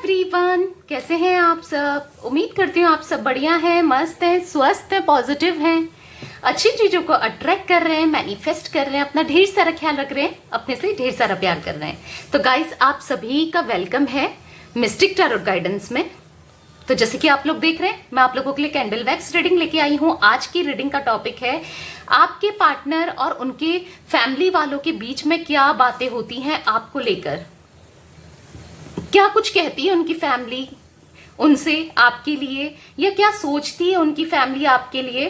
Everyone, कैसे हैं आप सब। उम्मीद करती हूँ आप सब बढ़िया हैं, मस्त हैं, स्वस्थ हैं, पॉजिटिव हैं, अच्छी चीजों को अट्रैक्ट कर रहे हैं, मैनिफेस्ट कर रहे हैं, अपना ढेर सारा ख्याल रख रहे हैं, अपने से ढेर सारा प्यार कर रहे हैं। तो गाइस, आप सभी का वेलकम है मिस्टिक टैरोट गाइडेंस में। तो जैसे कि आप लोग देख रहे हैं, मैं आप लोगों के लिए कैंडल वैक्स रीडिंग लेके आई हूँ। आज की रीडिंग का टॉपिक है आपके पार्टनर और उनके फैमिली वालों के बीच में क्या बातें होती हैं आपको लेकर, क्या कुछ कहती है उनकी फैमिली उनसे आपके लिए, या क्या सोचती है उनकी फैमिली आपके लिए,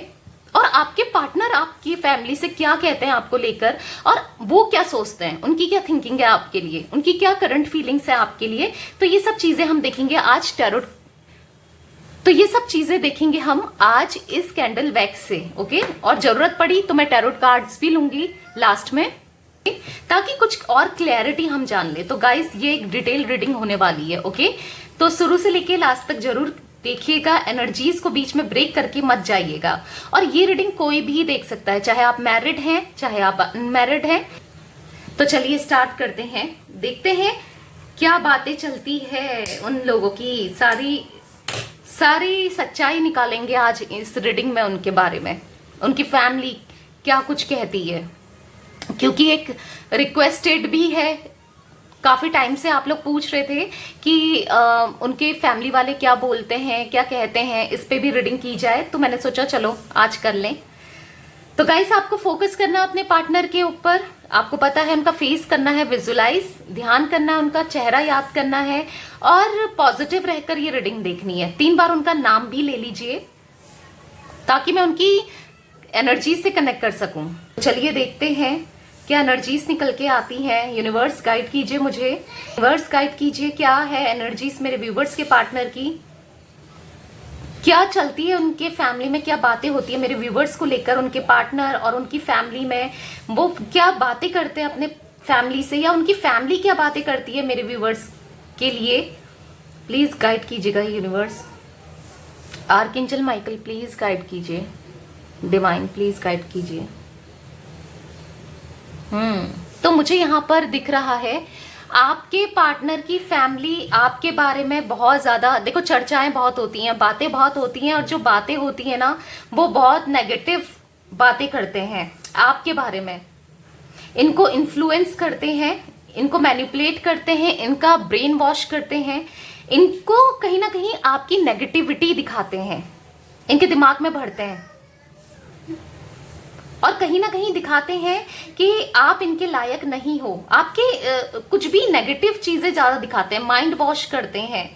और आपके पार्टनर आपकी फैमिली से क्या कहते हैं आपको लेकर, और वो क्या सोचते हैं, उनकी क्या थिंकिंग है आपके लिए, उनकी क्या करंट फीलिंग्स है आपके लिए। तो ये सब चीजें हम देखेंगे आज टैरोट। तो ये सब चीजें देखेंगे हम आज इस कैंडल वैक्स से, ओके। और जरूरत पड़ी तो मैं टैरोट कार्ड्स भी लूंगी लास्ट में, ताकि कुछ और क्लैरिटी हम जान ले। तो गाइस, ये एक डिटेल रीडिंग होने वाली है, ओके। तो शुरू से लेके लास्ट तक जरूर देखिएगा, एनर्जीज को बीच में ब्रेक करके मत जाइएगा। और ये रीडिंग कोई भी देख सकता है, चाहे आप मैरिड हैं चाहे आप अनमैरिड हैं। तो चलिए स्टार्ट करते हैं, देखते हैं क्या बातें चलती है उन लोगों की। सारी सच्चाई निकालेंगे आज इस रीडिंग में उनके बारे में, उनकी फैमिली क्या कुछ कहती है। क्योंकि एक रिक्वेस्टेड भी है, काफी टाइम से आप लोग पूछ रहे थे कि उनके फैमिली वाले क्या बोलते हैं, क्या कहते हैं, इस पे भी रीडिंग की जाए। तो मैंने सोचा चलो आज कर लें। तो गाइस, आपको फोकस करना है अपने पार्टनर के ऊपर। आपको पता है उनका फेस करना है विजुलाइज, ध्यान करना है, उनका चेहरा याद करना है और पॉजिटिव रहकर ये रीडिंग देखनी है। 3 बार उनका नाम भी ले लीजिए ताकि मैं उनकी एनर्जी से कनेक्ट कर सकूं। चलिए देखते हैं क्या एनर्जीज निकल के आती हैं। यूनिवर्स गाइड कीजिए मुझे, यूनिवर्स गाइड कीजिए क्या है एनर्जीज मेरे व्यूवर्स के पार्टनर की, क्या चलती है उनके फैमिली में, क्या बातें होती है मेरे व्यूवर्स को लेकर, उनके पार्टनर और उनकी फैमिली में वो क्या बातें करते हैं अपने फैमिली से, या उनकी फैमिली क्या बातें करती है मेरे व्यूवर्स के लिए। प्लीज गाइड कीजिएगा universe. Archangel Michael please guide कीजिए, डिवाइन प्लीज गाइड कीजिए। तो मुझे यहाँ पर दिख रहा है आपके पार्टनर की फैमिली आपके बारे में बहुत ज्यादा, देखो चर्चाएं बहुत होती हैं, बातें बहुत होती हैं, और जो बातें होती हैं ना वो बहुत नेगेटिव बातें करते हैं आपके बारे में। इनको इन्फ्लुएंस करते हैं, इनको मैनिपुलेट करते हैं, इनका ब्रेन वॉश करते हैं, इनको कहीं ना कहीं आपकी नेगेटिविटी दिखाते हैं, इनके दिमाग में भरते हैं और कहीं ना कहीं दिखाते हैं कि आप इनके लायक नहीं हो। आपके कुछ भी नेगेटिव चीजें ज्यादा दिखाते हैं, माइंड वॉश करते हैं,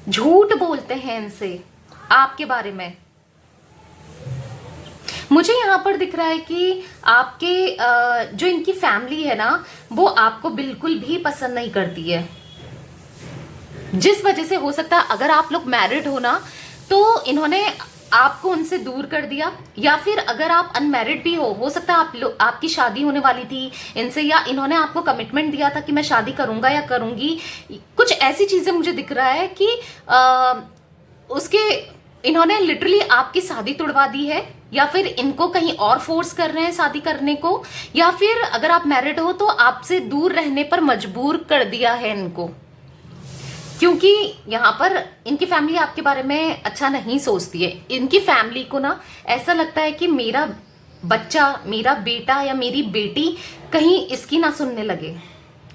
झूठ बोलते हैं इनसे आपके बारे में। मुझे यहां पर दिख रहा है कि आपके जो इनकी फैमिली है ना वो आपको बिल्कुल भी पसंद नहीं करती है, जिस वजह से हो सकता है अगर आप लोग मैरिड हो ना तो इन्होंने आपको उनसे दूर कर दिया, या फिर अगर आप अनमैरिड भी हो सकता है आपकी शादी होने वाली थी इनसे, या इन्होंने आपको कमिटमेंट दिया था कि मैं शादी करूंगा या करूंगी। कुछ ऐसी चीजें मुझे दिख रहा है कि उसके इन्होंने लिटरली आपकी शादी तुड़वा दी है, या फिर इनको कहीं और फोर्स कर रहे हैं शादी करने को, या फिर अगर आप मैरिड हो तो आपसे दूर रहने पर मजबूर कर दिया है इनको। क्योंकि यहाँ पर इनकी फैमिली आपके बारे में अच्छा नहीं सोचती है। इनकी फैमिली को ना ऐसा लगता है कि मेरा बच्चा, मेरा बेटा या मेरी बेटी कहीं इसकी ना सुनने लगे,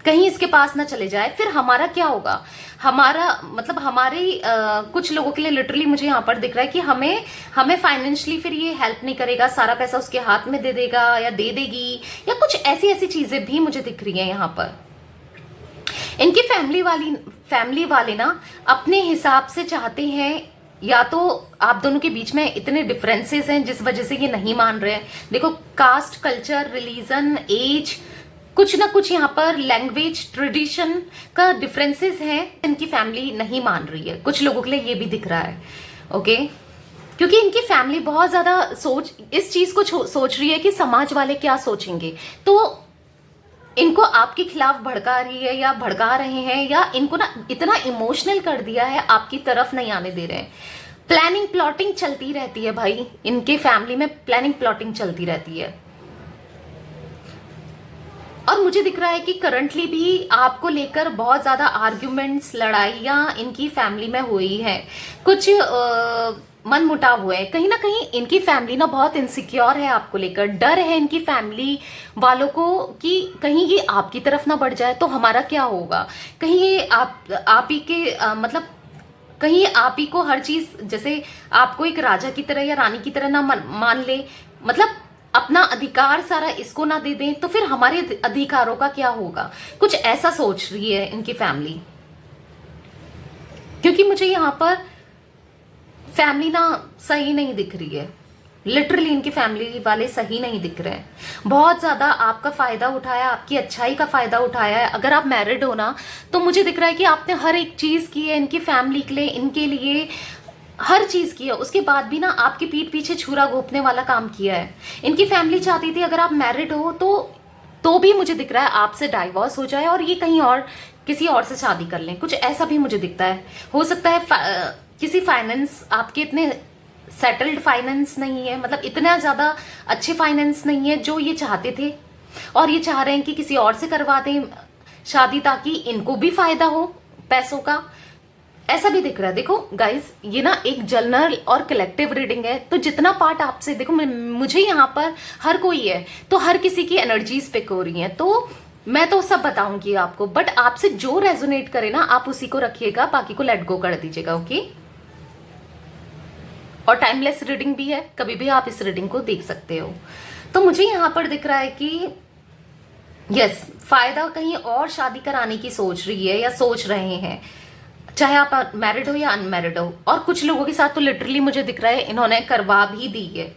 कहीं इसके पास ना चले जाए, फिर हमारा क्या होगा। हमारा मतलब हमारे कुछ लोगों के लिए लिटरली मुझे यहाँ पर दिख रहा है कि हमें फाइनेंशियली फिर ये हेल्प नहीं करेगा, सारा पैसा उसके हाथ में दे देगा या दे देगी, या कुछ ऐसी चीजें भी मुझे दिख रही है यहाँ पर। इनकी फैमिली वाले ना अपने हिसाब से चाहते हैं, या तो आप दोनों के बीच में इतने डिफरेंसेस हैं जिस वजह से ये नहीं मान रहे हैं। देखो, कास्ट, कल्चर, रिलीजन, एज, कुछ ना कुछ यहाँ पर लैंग्वेज, ट्रेडिशन का डिफरेंसेस हैं, इनकी फैमिली नहीं मान रही है। कुछ लोगों के लिए ये भी दिख रहा है, ओके। क्योंकि इनकी फैमिली बहुत ज्यादा इस चीज को सोच रही है कि समाज वाले क्या सोचेंगे, तो इनको आपके खिलाफ भड़का रही है या भड़का रहे हैं, या इनको ना इतना इमोशनल कर दिया है, आपकी तरफ नहीं आने दे रहे हैं। प्लानिंग प्लॉटिंग चलती रहती है भाई, इनके फैमिली में प्लानिंग प्लॉटिंग चलती रहती है। और मुझे दिख रहा है कि करंटली भी आपको लेकर बहुत ज्यादा आर्ग्यूमेंट्स, लड़ाइयाँ इनकी फैमिली में हुई है, कुछ मन मुटाव हुए हैं। कहीं ना कहीं इनकी फैमिली ना बहुत इनसिक्योर है आपको लेकर, डर है इनकी फैमिली वालों को कि कहीं ये आपकी तरफ ना बढ़ जाए तो हमारा क्या होगा, कहीं ये आप ही के मतलब कहीं आप ही को हर चीज, जैसे आपको एक राजा की तरह या रानी की तरह ना मान ले, मतलब अपना अधिकार सारा इसको ना दे दें, तो फिर हमारे अधिकारों का क्या होगा, कुछ ऐसा सोच रही है इनकी फैमिली। क्योंकि मुझे यहाँ पर फैमिली ना सही नहीं दिख रही है, लिटरली इनकी फैमिली वाले सही नहीं दिख रहे हैं। बहुत ज्यादा आपका फायदा उठाया, आपकी अच्छाई का फायदा उठाया है। अगर आप मैरिड हो ना, तो मुझे दिख रहा है कि आपने हर एक चीज की है इनकी फैमिली के लिए, इनके लिए हर चीज की है। उसके बाद भी ना आपकी पीठ पीछे छुरा घोंपने वाला काम किया है। इनकी फैमिली चाहती थी अगर आप मैरिड हो तो भी मुझे दिख रहा है आपसे डाइवोर्स हो जाए और ये कहीं और किसी और से शादी कर लें, कुछ ऐसा भी मुझे दिखता है। हो सकता है किसी फाइनेंस, आपके इतने सेटल्ड फाइनेंस नहीं है, मतलब इतना ज्यादा अच्छे फाइनेंस नहीं है जो ये चाहते थे, और ये चाह रहे हैं कि किसी और से करवा दें शादी ताकि इनको भी फायदा हो पैसों का, ऐसा भी दिख रहा है। देखो गाइस, ये ना एक जनरल और कलेक्टिव रीडिंग है, तो जितना पार्ट आपसे देखो, मुझे यहाँ पर हर कोई है तो हर किसी की एनर्जीज पिक हो रही है, तो मैं तो सब बताऊंगी आपको, बट आपसे जो रेजोनेट करे ना आप उसी को रखिएगा, बाकी को लेट गो कर दीजिएगा, ओके। और टाइमलेस रीडिंग भी है, कभी भी आप इस रीडिंग को देख सकते हो। तो मुझे यहाँ पर दिख रहा है कि यस, फायदा कहीं और शादी कराने की सोच रही है या सोच रहे हैं, चाहे आप मैरिड हो या अनमैरिड हो। और कुछ लोगों के साथ तो लिटरली मुझे दिख रहा है इन्होंने करवा भी दी है,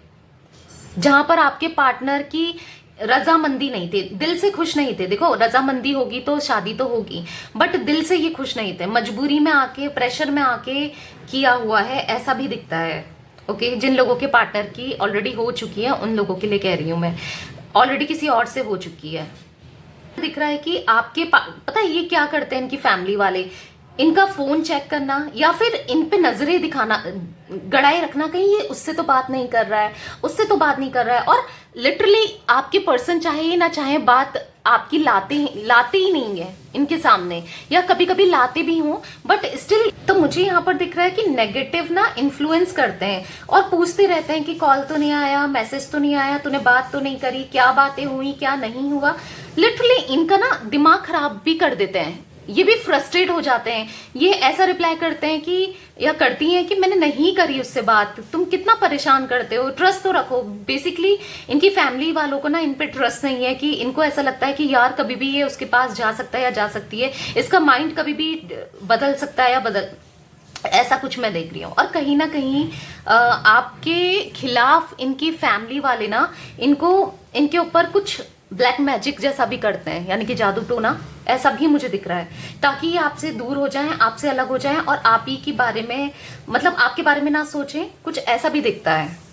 जहां पर आपके पार्टनर की रजामंदी नहीं थे, दिल से खुश नहीं थे। देखो रजामंदी होगी तो शादी तो होगी, बट दिल से ये खुश नहीं थे, मजबूरी में आके, प्रेशर में आके किया हुआ है, ऐसा भी दिखता है, ओके। जिन लोगों के पार्टनर की ऑलरेडी हो चुकी है उन लोगों के लिए कह रही हूं मैं, ऑलरेडी किसी और से हो चुकी है। दिख रहा है कि आपके पता है ये क्या करते हैं इनकी फैमिली वाले, इनका फोन चेक करना या फिर इन पे नजरें दिखाना, गड़ाए रखना, कहीं ये उससे तो बात नहीं कर रहा है, उससे तो बात नहीं कर रहा है, और लिटरली आपके पर्सन चाहे ना चाहे बात आपकी लाते ही नहीं है इनके सामने, या कभी कभी लाते भी हों बट स्टिल। तो मुझे यहाँ पर दिख रहा है कि नेगेटिव ना इन्फ्लुएंस करते हैं और पूछते रहते हैं कि कॉल तो नहीं आया, मैसेज तो नहीं आया, तूने बात तो नहीं करी, क्या बातें हुई, क्या नहीं हुआ। लिटरली इनका ना दिमाग खराब भी कर देते हैं, ये भी फ्रस्ट्रेट हो जाते हैं। ये ऐसा रिप्लाई करते हैं कि, या करती हैं कि मैंने नहीं करी उससे बात, तुम कितना परेशान करते हो, ट्रस्ट तो रखो। बेसिकली इनकी फैमिली वालों को ना इन पे ट्रस्ट नहीं है, कि इनको ऐसा लगता है कि यार कभी भी ये उसके पास जा सकता है या जा सकती है, इसका माइंड कभी भी बदल सकता है या ऐसा कुछ मैं देख रही हूँ। और कहीं ना कहीं आपके खिलाफ इनकी फैमिली वाले ना इनके ऊपर कुछ ब्लैक मैजिक जैसा भी करते हैं, यानी कि जादू टोना, ऐसा भी मुझे दिख रहा है, ताकि ये आपसे दूर हो जाएं, आपसे अलग हो जाएं और आप ही के बारे में, मतलब आपके बारे में ना सोचें, कुछ ऐसा भी दिखता है।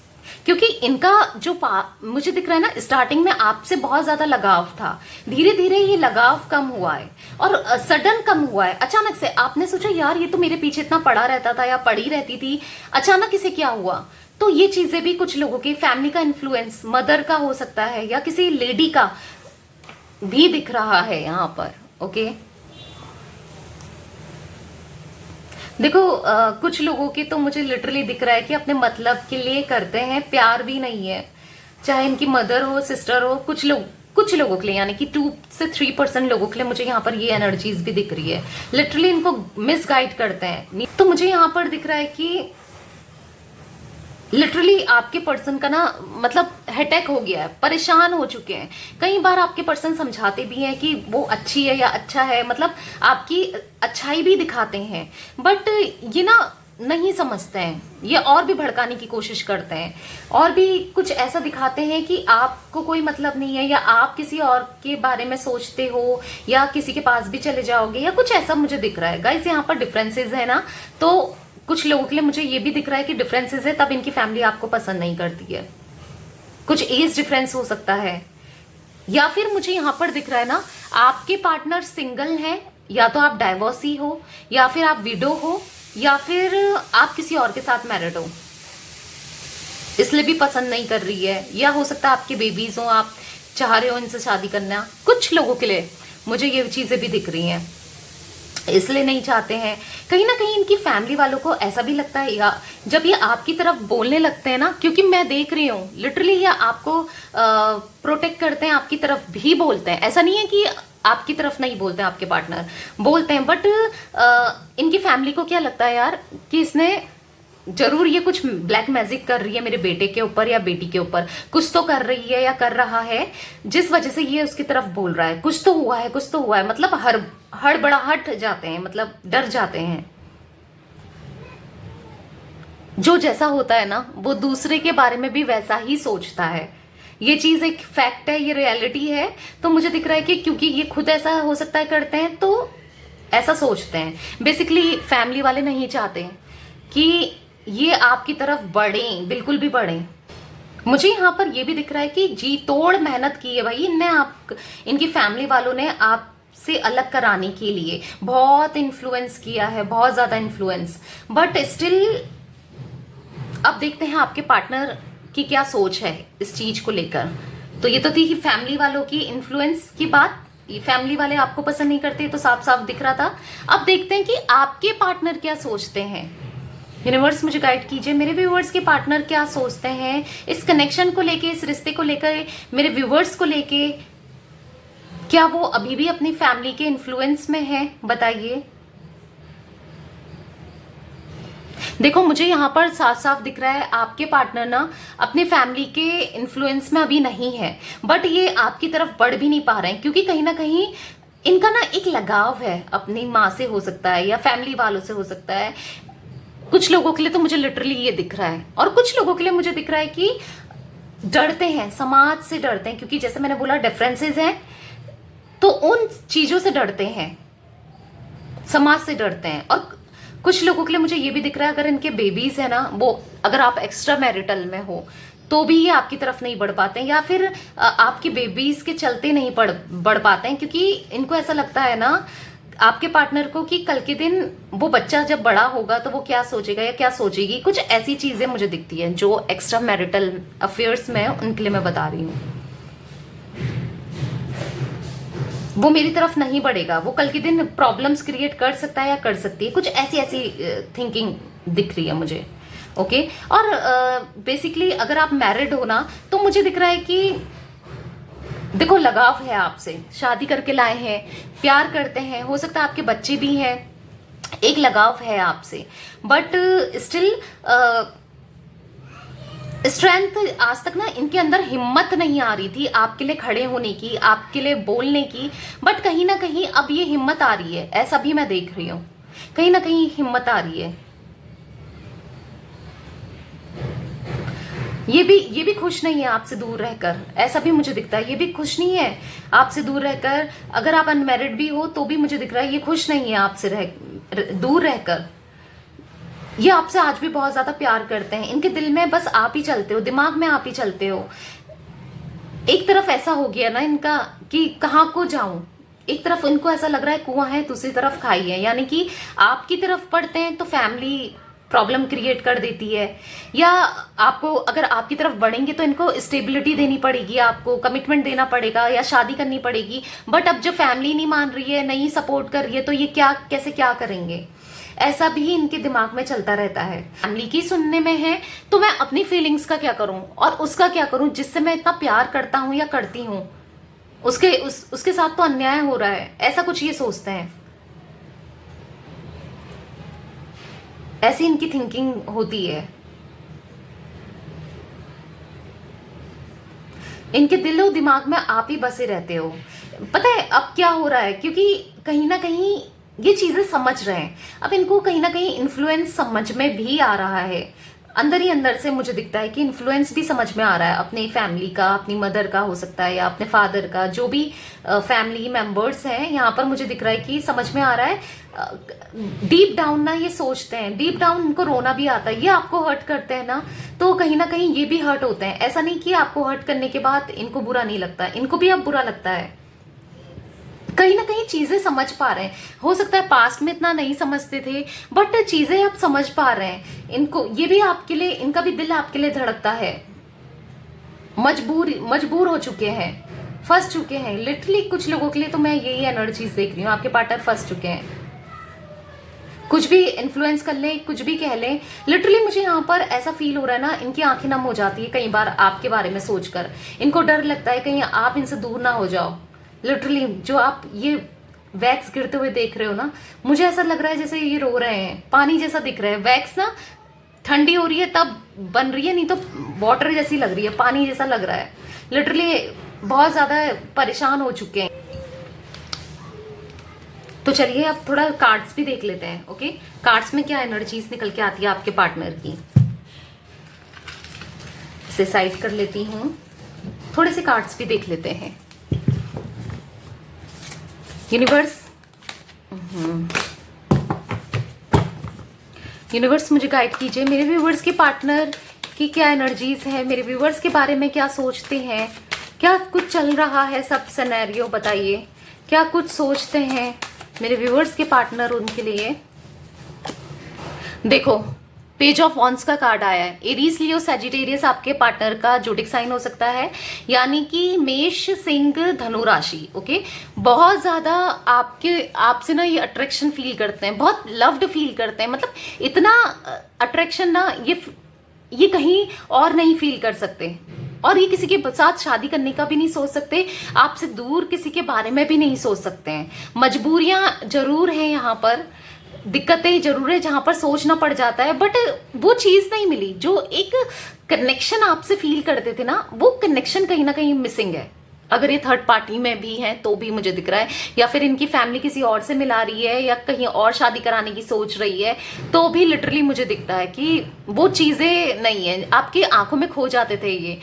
क्योंकि इनका जो मुझे दिख रहा है ना, स्टार्टिंग में आपसे बहुत ज्यादा लगाव था, धीरे धीरे ये लगाव कम हुआ है और सडन कम हुआ है। अचानक से आपने सोचा यार ये तो मेरे पीछे इतना पड़ा रहता था या पड़ी रहती थी, अचानक इसे क्या हुआ। तो ये चीजें भी कुछ लोगों की फैमिली का इन्फ्लुएंस, मदर का हो सकता है या किसी लेडी का भी दिख रहा है यहाँ पर, ओके। देखो कुछ लोगों के तो मुझे लिटरली दिख रहा है कि अपने मतलब के लिए करते हैं, प्यार भी नहीं है, चाहे इनकी मदर हो, सिस्टर हो, कुछ लोगों के लिए, यानी कि 2 से 3% लोगों के लिए मुझे यहाँ पर ये एनर्जीज भी दिख रही है। लिटरली इनको मिसगाइड करते हैं। तो मुझे यहाँ पर दिख रहा है कि लिटरली आपके पर्सन का ना मतलब हेडेक हो गया है, परेशान हो चुके हैं। कई बार आपके पर्सन समझाते भी हैं कि वो अच्छी है या अच्छा है, मतलब आपकी अच्छाई भी दिखाते हैं, बट ये ना नहीं समझते हैं, ये और भी भड़काने की कोशिश करते हैं और भी कुछ ऐसा दिखाते हैं कि आपको कोई मतलब नहीं है, या आप किसी और के बारे में सोचते हो या किसी के पास भी चले जाओगे, या कुछ ऐसा मुझे दिख रहा है। गाइस यहाँ पर डिफरेंसेस है ना, तो कुछ लोगों के लिए मुझे ये भी दिख रहा है कि डिफरेंसेस है, तब इनकी फैमिली आपको पसंद नहीं करती है। कुछ एज डिफरेंस हो सकता है, या फिर मुझे यहाँ पर दिख रहा है ना, आपके पार्टनर सिंगल हैं, या तो आप डाइवोर्सी हो, या फिर आप विडो हो, या फिर आप किसी और के साथ मैरिड हो, इसलिए भी पसंद नहीं कर रही है। या हो सकता है आपके बेबीज हो, आप चाह रहे हो इनसे शादी करना, कुछ लोगों के लिए मुझे ये चीजें भी दिख रही हैं, इसलिए नहीं चाहते हैं। कहीं ना कहीं इनकी फैमिली वालों को ऐसा भी लगता है, या जब ये आपकी तरफ बोलने लगते हैं ना, क्योंकि मैं देख रही हूँ लिटरली ये आपको प्रोटेक्ट करते हैं, आपकी तरफ भी बोलते हैं। ऐसा नहीं है कि आपकी तरफ नहीं बोलते हैं, आपके पार्टनर बोलते हैं, बट इनकी फैमिली को क्या लगता है यार कि इसने जरूर ये कुछ ब्लैक मैजिक कर रही है मेरे बेटे के ऊपर या बेटी के ऊपर, कुछ तो कर रही है या कर रहा है जिस वजह से ये उसकी तरफ बोल रहा है, कुछ तो हुआ है, कुछ तो हुआ है। मतलब हड़बड़ाहट जाते हैं, मतलब डर जाते हैं। जो जैसा होता है ना वो दूसरे के बारे में भी वैसा ही सोचता है। ये चीज एक फैक्ट है, ये रियलिटी है। तो मुझे दिख रहा है कि क्योंकि ये खुद ऐसा हो सकता है करते हैं तो ऐसा सोचते हैं। बेसिकली फैमिली वाले नहीं चाहते कि ये आपकी तरफ बढ़े, बिल्कुल भी बढ़े। मुझे यहाँ पर ये भी दिख रहा है कि जी तोड़ मेहनत की है भाई इनने, इनकी फैमिली वालों ने आपसे अलग कराने के लिए बहुत इन्फ्लुएंस किया है, बहुत ज्यादा इन्फ्लुएंस। बट स्टिल अब देखते हैं आपके पार्टनर की क्या सोच है इस चीज को लेकर। तो ये तो थी कि फैमिली वालों की इन्फ्लुएंस की बात, फैमिली वाले आपको पसंद नहीं करते, तो साफ साफ दिख रहा था। अब देखते हैं कि आपके पार्टनर क्या सोचते हैं। यूनिवर्स मुझे गाइड कीजिए, मेरे व्यूवर्स के पार्टनर क्या सोचते हैं इस कनेक्शन को लेके, इस रिश्ते को लेकर, मेरे व्यूवर्स को लेके। क्या वो अभी भी अपनी फैमिली के इन्फ्लुएंस में है, बताइए। देखो मुझे यहाँ पर साफ साफ दिख रहा है आपके पार्टनर ना अपने फैमिली के इन्फ्लुएंस में अभी नहीं है, बट ये आपकी तरफ बढ़ भी नहीं पा रहे हैं क्योंकि कहीं ना कहीं इनका ना एक लगाव है अपनी माँ से, हो सकता है, या फैमिली वालों से हो सकता है। कुछ लोगों के लिए तो मुझे लिटरली ये दिख रहा है, और कुछ लोगों के लिए मुझे दिख रहा है कि डरते हैं, समाज से डरते हैं, क्योंकि जैसे मैंने बोला डिफरेंसेस हैं, तो उन चीजों से डरते हैं, समाज से डरते हैं। और कुछ लोगों के लिए मुझे ये भी दिख रहा है अगर इनके बेबीज है ना, वो अगर आप एक्स्ट्रा मैरिटल में हो तो भी ये आपकी तरफ नहीं बढ़ पाते हैं, या फिर आपकी बेबीज के चलते नहीं बढ़ पाते हैं, क्योंकि इनको ऐसा लगता है ना आपके पार्टनर को कि कल के दिन वो बच्चा जब बड़ा होगा तो वो क्या सोचेगा या क्या सोचेगी। कुछ ऐसी चीजें मुझे दिखती हैं जो एक्स्ट्रा मैरिटल अफेयर्स में उनके लिए मैं बता रही हूँ। वो मेरी तरफ नहीं बढ़ेगा, वो कल के दिन प्रॉब्लम्स क्रिएट कर सकता है या कर सकती है। कुछ ऐसी थिंकिंग दिख रही है मुझे। ओके, और बेसिकली अगर आप मैरिड हो ना तो मुझे दिख रहा है कि देखो लगाव है आपसे, शादी करके लाए हैं, प्यार करते हैं, हो सकता है आपके बच्चे भी हैं, एक लगाव है आपसे, बट स्टिल स्ट्रेंथ आज तक ना इनके अंदर हिम्मत नहीं आ रही थी आपके लिए खड़े होने की, आपके लिए बोलने की। बट कहीं ना कहीं अब ये हिम्मत आ रही है, ऐसा भी मैं देख रही हूँ, कहीं ना कहीं हिम्मत आ रही है। ये भी खुश नहीं है आपसे दूर रहकर, ऐसा भी मुझे दिखता है। ये भी खुश नहीं है आपसे दूर रहकर, अगर आप अनमैरिड भी हो तो भी मुझे दिख रहा है ये खुश नहीं है आपसे दूर रहकर। ये आपसे आज भी बहुत ज्यादा प्यार करते हैं, इनके दिल में बस आप ही चलते हो, दिमाग में आप ही चलते हो। एक तरफ ऐसा हो गया ना इनका कि कहाँ को जाऊं, एक तरफ इनको ऐसा लग रहा है कुआं है, दूसरी तरफ खाई है, यानी कि आपकी तरफ पढ़ते हैं तो फैमिली प्रॉब्लम क्रिएट कर देती है, या आपको अगर आपकी तरफ बढ़ेंगे तो इनको स्टेबिलिटी देनी पड़ेगी, आपको कमिटमेंट देना पड़ेगा या शादी करनी पड़ेगी। बट अब जो फैमिली नहीं मान रही है, नहीं सपोर्ट कर रही है, तो ये कैसे क्या करेंगे, ऐसा भी इनके दिमाग में चलता रहता है। फैमिली की सुनने में है तो मैं अपनी फीलिंग्स का क्या करूं और उसका क्या करूं, जिससे मैं इतना प्यार करता हूं या करती हूं, उसके साथ तो अन्याय हो रहा है, ऐसा कुछ ये सोचते हैं। ऐसी इनकी थिंकिंग होती है। इनके दिल और दिमाग में आप ही बसे रहते हो। पता है अब क्या हो रहा है, क्योंकि कहीं ना कहीं ये चीजें समझ रहे हैं, अब इनको कहीं ना कहीं इन्फ्लुएंस समझ में भी आ रहा है, अंदर ही अंदर से मुझे दिखता है कि इन्फ्लुएंस भी समझ में आ रहा है अपनी फैमिली का, अपनी मदर का हो सकता है, या अपने फादर का, जो भी फैमिली मेंबर्स हैं यहाँ पर मुझे दिख रहा है कि समझ में आ रहा है। डीप डाउन ना ये सोचते हैं, डीप डाउन इनको रोना भी आता है। ये आपको हर्ट करते हैं ना तो कहीं ना कहीं ये भी हर्ट होते हैं। ऐसा नहीं कि आपको हर्ट करने के बाद इनको बुरा नहीं लगता, इनको भी अब बुरा लगता है। कहीं ना कहीं चीजें समझ पा रहे हैं, हो सकता है पास्ट में इतना नहीं समझते थे, बट चीजें अब समझ पा रहे हैं। इनको ये भी आपके लिए, इनका भी दिल आपके लिए धड़कता है, मजबूर हो चुके हैं। फंस चुके हैं लिटरली। कुछ लोगों के लिए तो मैं यही एनर्जीज देख रही हूँ, आपके पार्टनर फंस चुके हैं। कुछ भी इन्फ्लुएंस कर लें, कुछ भी कह लें, लिटरली मुझे यहाँ पर ऐसा फील हो रहा है ना, इनकी आंखें नम हो जाती है कई बार आपके बारे में सोचकर। इनको डर लगता है कहीं आप इनसे दूर ना हो जाओ। लिटरली जो आप ये वैक्स गिरते हुए देख रहे हो ना, मुझे ऐसा लग रहा है जैसे ये रो रहे हैं, पानी जैसा दिख रहा है। वैक्स ना ठंडी हो रही है तब बन रही है, नहीं तो वाटर जैसी लग रही है, पानी जैसा लग रहा है। लिटरली बहुत ज्यादा परेशान हो चुके हैं। तो चलिए अब थोड़ा कार्ड्स भी देख लेते हैं। ओके, कार्ड्स में क्या एनर्जीज निकल के आती है आपके पार्टनर की, इसे साइड कर लेती हूं। थोड़े से कार्ड्स भी देख लेते हैं। यूनिवर्स, यूनिवर्स मुझे गाइड कीजिए, मेरे व्यूवर्स के पार्टनर की क्या एनर्जीज है, मेरे व्यूवर्स के बारे में क्या सोचते हैं, क्या कुछ चल रहा है, सब सिनेरियो बताइए। क्या कुछ सोचते हैं मेरे व्यूवर्स के पार्टनर उनके लिए। देखो, पेज ऑफ वॉन्ड्स का कार्ड आया है। एरीज, लियो, सैजिटेरियस आपके पार्टनर का जोडिक साइन हो सकता है, यानी कि मेष, सिंह, धनु राशि। ओके, बहुत ज्यादा आपसे ना ये अट्रैक्शन फील करते हैं, बहुत लव्ड फील करते हैं। मतलब इतना अट्रैक्शन ना ये कहीं और नहीं फील कर सकते, और ये किसी के साथ शादी करने का भी नहीं सोच सकते, आपसे दूर किसी के बारे में भी नहीं सोच सकते हैं। मजबूरियां जरूर हैं यहाँ पर, दिक्कतें जरूर है जहां पर सोचना पड़ जाता है, बट वो चीज नहीं मिली जो एक कनेक्शन आपसे फील करते थे ना, वो कनेक्शन कहीं ना कहीं मिसिंग है। अगर ये थर्ड पार्टी में भी है तो भी मुझे दिख रहा है, या फिर इनकी फैमिली किसी और से मिला रही है, या कहीं और शादी कराने की सोच रही है, तो भी लिटरली मुझे दिखता है कि वो चीजें नहीं है। आपकी आंखों में खो जाते थे ये।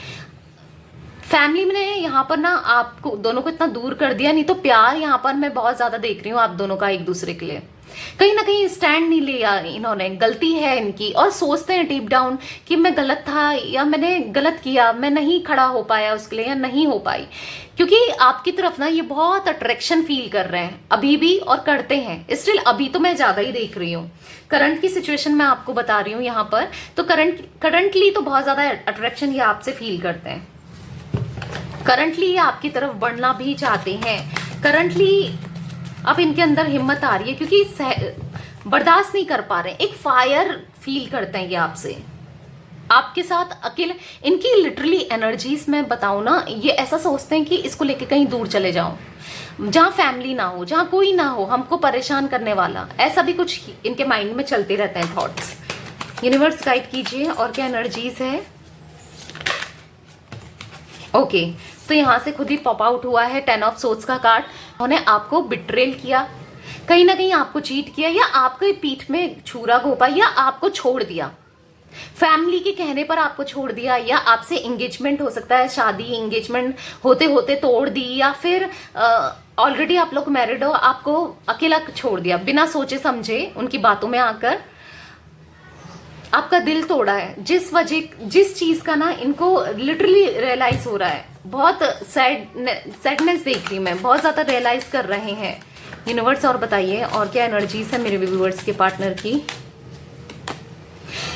फैमिली ने यहाँ पर ना आपको दोनों को इतना दूर कर दिया, नहीं तो प्यार यहाँ पर मैं बहुत ज्यादा देख रही हूँ आप दोनों का एक दूसरे के लिए। कहीं ना कहीं स्टैंड नहीं लिया इन्होंने, गलती है इनकी, और सोचते हैं डीप डाउन कि मैं गलत था या मैंने गलत किया, मैं नहीं खड़ा हो पाया उसके लिए या नहीं हो पाई। क्योंकि आपकी तरफ ना ये बहुत अट्रैक्शन फील कर रहे हैं अभी भी, और करते हैं स्टिल। अभी तो मैं ज्यादा ही देख रही हूँ, करंट की सिचुएशन मैं आपको बता रही हूँ यहाँ पर, तो करंटली तो बहुत ज्यादा अट्रैक्शन ये आपसे फील करते हैं। करंटली ये आपकी तरफ बढ़ना भी चाहते हैं। करंटली अब इनके अंदर हिम्मत आ रही है क्योंकि बर्दाश्त नहीं कर पा रहे हैं, एक फायर फील करते हैं ये आपसे, आपके साथ अकेले। इनकी लिटरली एनर्जीज में बताऊं ना, ये ऐसा सोचते हैं कि इसको लेके कहीं दूर चले जाऊं, जहां फैमिली ना हो, जहां कोई ना हो हमको परेशान करने वाला, ऐसा भी कुछ इनके माइंड में चलते रहते हैं थॉट्स। यूनिवर्स गाइड कीजिए और क्या एनर्जीज है। ओके, तो यहां से खुद ही पॉप आउट हुआ है 10 ऑफ सोर्ड्स का कार्ड। उन्होंने आपको बिट्रेल किया, कहीं ना कहीं आपको चीट किया, या आपके पीठ में छुरा घोपा, या आपको छोड़ दिया, फैमिली के कहने पर आपको छोड़ दिया, या आपसे एंगेजमेंट हो सकता है, शादी एंगेजमेंट होते होते तोड़ दी, या फिर ऑलरेडी आप लोग मैरिड हो, आपको अकेला छोड़ दिया बिना सोचे समझे, उनकी बातों में आकर आपका दिल तोड़ा है। जिस चीज का ना इनको लिटरली रियलाइज हो रहा है, बहुत सैडनेस देख रही मैं, बहुत ज्यादा रियलाइज कर रहे हैं। यूनिवर्स और बताइए और क्या एनर्जीज है मेरे व्यूअर्स के पार्टनर की।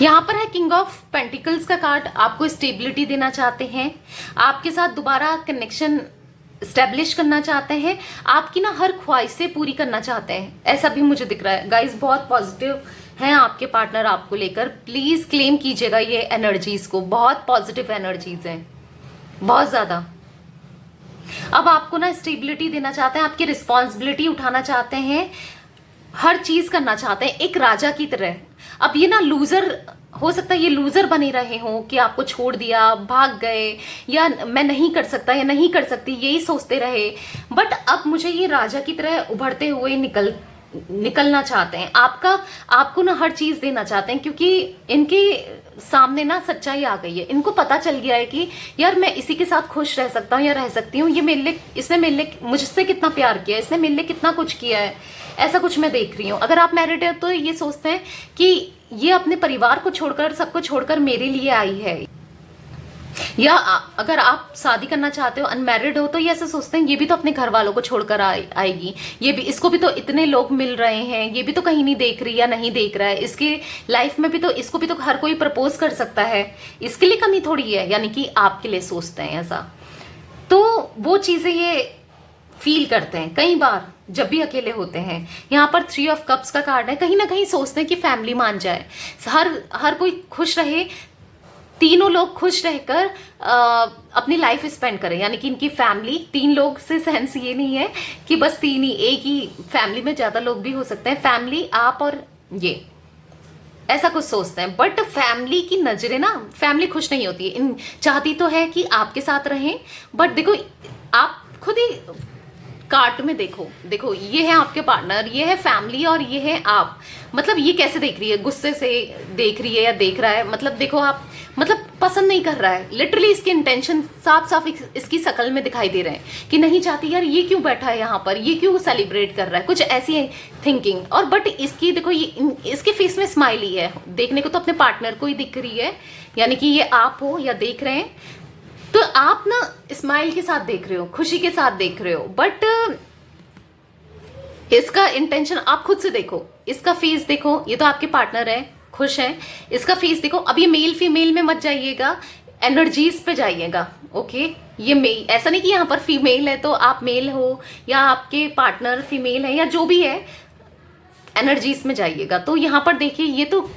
यहाँ पर है किंग ऑफ पेंटिकल्स का कार्ड, आपको स्टेबिलिटी देना चाहते हैं, आपके साथ दोबारा कनेक्शन स्टेब्लिश करना चाहते हैं, आपकी ना हर ख्वाहिशें पूरी करना चाहते हैं, ऐसा भी मुझे दिख रहा है। गाइस बहुत पॉजिटिव हैं आपके पार्टनर आपको लेकर, प्लीज क्लेम कीजिएगा ये एनर्जीज को, बहुत पॉजिटिव एनर्जीज हैं, बहुत ज्यादा। अब आपको ना स्टेबिलिटी देना चाहते हैं, आपकी रिस्पॉन्सिबिलिटी उठाना चाहते हैं, हर चीज करना चाहते हैं एक राजा की तरह। अब ये ना लूजर हो सकता है, ये लूजर बने रहे हों कि आपको छोड़ दिया, भाग गए, या मैं नहीं कर सकता या नहीं कर सकती, यही सोचते रहे। बट अब मुझे ये राजा की तरह उभरते हुए निकलना चाहते हैं, आपको ना हर चीज देना चाहते हैं, क्योंकि इनके सामने ना सच्चाई आ गई है। इनको पता चल गया है कि यार मैं इसी के साथ खुश रह सकता हूँ या रह सकती हूँ, इसने मेरे लिए मुझसे कितना प्यार किया है, इसने मेरे लिए कितना कुछ किया है, ऐसा कुछ मैं देख रही हूँ। अगर आप मैरिड है तो ये सोचते हैं कि ये अपने परिवार को छोड़कर, सबको छोड़कर मेरे लिए आई है। या अगर आप शादी करना चाहते हो, अनमैरिड हो, तो ये ऐसे सोचते हैं ये भी तो अपने घर वालों को छोड़कर आएगी, ये भी, इसको भी तो इतने लोग मिल रहे हैं, ये भी तो कहीं नहीं देख रही या नहीं देख रहा है, इसकी लाइफ में भी तो, इसको भी तो हर कोई प्रपोज कर सकता है, इसके लिए कमी थोड़ी है, यानी कि आपके लिए सोचते हैं ऐसा। तो वो चीजें ये फील करते हैं कई बार जब भी अकेले होते हैं। यहाँ पर 3 ऑफ कप्स का कार्ड है, कहीं ना कहीं सोचते हैं कि फैमिली मान जाए, हर कोई खुश रहे, तीनों लोग खुश रहकर अपनी लाइफ स्पेंड करें। यानी कि इनकी फैमिली, 3 लोग से सेंस ये नहीं है कि बस 3 ही, एक ही फैमिली में ज्यादा लोग भी हो सकते हैं, फैमिली आप और ये ऐसा कुछ सोचते हैं। बट फैमिली की नजरें ना, फैमिली खुश नहीं होती है, चाहती तो है कि आपके साथ रहें, बट देखो आप खुद ही कार्ड में देखो ये है आपके पार्टनर, ये है फैमिली और ये है आप। मतलब ये कैसे देख रही है, गुस्से से देख रही है या देख रहा है, मतलब देखो आप, मतलब पसंद नहीं कर रहा है। लिटरली इसके इंटेंशन साफ साफ इसकी शक्ल में दिखाई दे रहे हैं कि नहीं चाहती यार, ये क्यों बैठा है यहाँ पर, ये क्यों सेलिब्रेट कर रहा है, कुछ ऐसी थिंकिंग। और बट इसकी देखो ये इसके फेस में स्माइली है, देखने को तो अपने पार्टनर को ही दिख रही है, यानी कि ये आप हो या देख रहे हैं तो आप ना स्माइल के साथ देख रहे हो, खुशी के साथ देख रहे हो। बट इसका इंटेंशन आप खुद से देखो, इसका फेस देखो, ये तो आपके पार्टनर है, खुश है, इसका फेस देखो। अब ये मेल फीमेल में मत जाइएगा, एनर्जीज पे जाइएगा। ओके, ये मेल, ऐसा नहीं कि यहाँ पर फीमेल है तो आप मेल हो या आपके पार्टनर फीमेल है या जो भी है, एनर्जीज में जाइएगा। तो यहाँ पर देखिए ये तो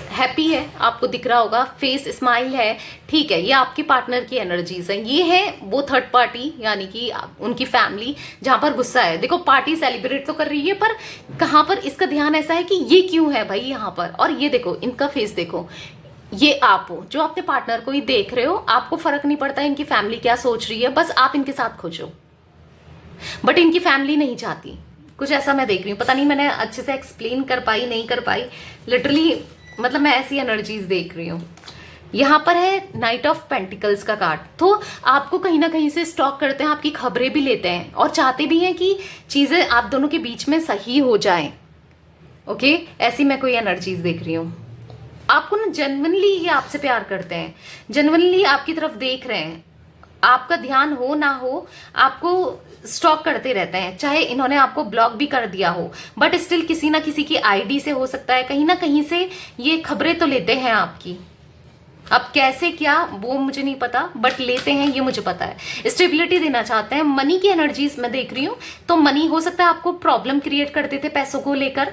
हैप्पी है, आपको दिख रहा होगा, फेस स्माइल है, ठीक है, ये आपके पार्टनर की एनर्जीज है। ये है वो थर्ड पार्टी, यानी कि उनकी फैमिली, जहां पर गुस्सा है। देखो पार्टी सेलिब्रेट तो कर रही है, पर कहां पर इसका ध्यान ऐसा है कि ये क्यों है भाई यहाँ पर। और ये देखो इनका फेस देखो, ये आप हो जो अपने पार्टनर को ही देख रहे हो, आपको फर्क नहीं पड़ता इनकी फैमिली क्या सोच रही है, बस आप इनके साथ खुश हो। बट इनकी फैमिली नहीं चाहती, कुछ ऐसा मैं देख रही हूँ। पता नहीं मैंने अच्छे से एक्सप्लेन कर पाई नहीं कर पाई, लिटरली मतलब मैं ऐसी एनर्जीज देख रही हूँ। यहाँ पर है नाइट ऑफ पेंटिकल्स का कार्ड, तो आपको कहीं ना कहीं से स्टॉक करते हैं, आपकी खबरें भी लेते हैं और चाहते भी हैं कि चीजें आप दोनों के बीच में सही हो जाएं। ओके, ऐसी मैं कोई एनर्जीज देख रही हूँ। आपको ना जेन्युइनली ये आपसे प्यार करते हैं, जेन्युइनली आपकी तरफ देख रहे हैं, आपका ध्यान हो ना हो आपको स्टॉक करते रहते हैं। चाहे इन्होंने आपको ब्लॉक भी कर दिया हो, बट स्टिल किसी ना किसी की आईडी से हो सकता है, कहीं ना कहीं से ये खबरें तो लेते हैं आपकी। अब कैसे क्या वो मुझे नहीं पता, बट लेते हैं ये मुझे पता है। स्टेबिलिटी देना चाहते हैं, मनी की एनर्जीज मैं देख रही हूँ। तो मनी हो सकता है आपको प्रॉब्लम क्रिएट करते थे पैसों को लेकर,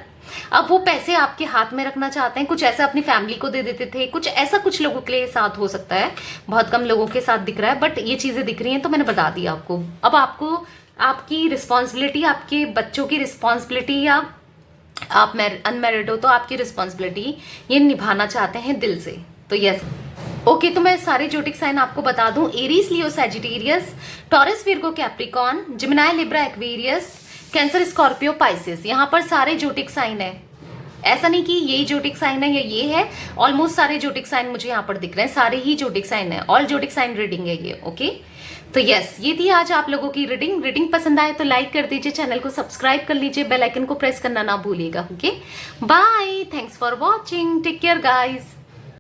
अब वो पैसे आपके हाथ में रखना चाहते हैं, कुछ ऐसा अपनी फैमिली को दे देते थे, कुछ ऐसा कुछ लोगों के लिए साथ हो सकता है, बहुत कम लोगों के साथ दिख रहा है, बट ये चीजें दिख रही हैं तो मैंने बता दिया आपको। अब आपको आपकी रिस्पॉन्सिबिलिटी, आपके बच्चों की रिस्पॉन्सिबिलिटी, या आप अनमैरिड हो तो आपकी रिस्पॉन्सिबिलिटी ये निभाना चाहते हैं दिल से। तो यस, ओके, तो मैं सारे ज्योतिक साइन आपको बता दूं। Aries, Leo, Sagittarius, Taurus, Virgo, Capricorn, Gemini, Libra, Aquarius, Cancer, Scorpio, Pisces, यहाँ पर सारे ज्योतिक साइन है। ऐसा नहीं कि यही ज्योतिक साइन है या ये है, ऑलमोस्ट सारे ज्योतिक साइन मुझे यहाँ पर दिख रहे हैं, सारे ही ज्योतिक साइन है, ऑल ज्योतिक साइन रीडिंग है ये। ओके, तो यस, ये थी आज आप लोगों की रीडिंग पसंद आए तो लाइक कर दीजिए, चैनल को सब्सक्राइब कर लीजिए, बेल आइकन को प्रेस करना ना भूलिएगा। Okay, bye, thanks for watching, take care guys.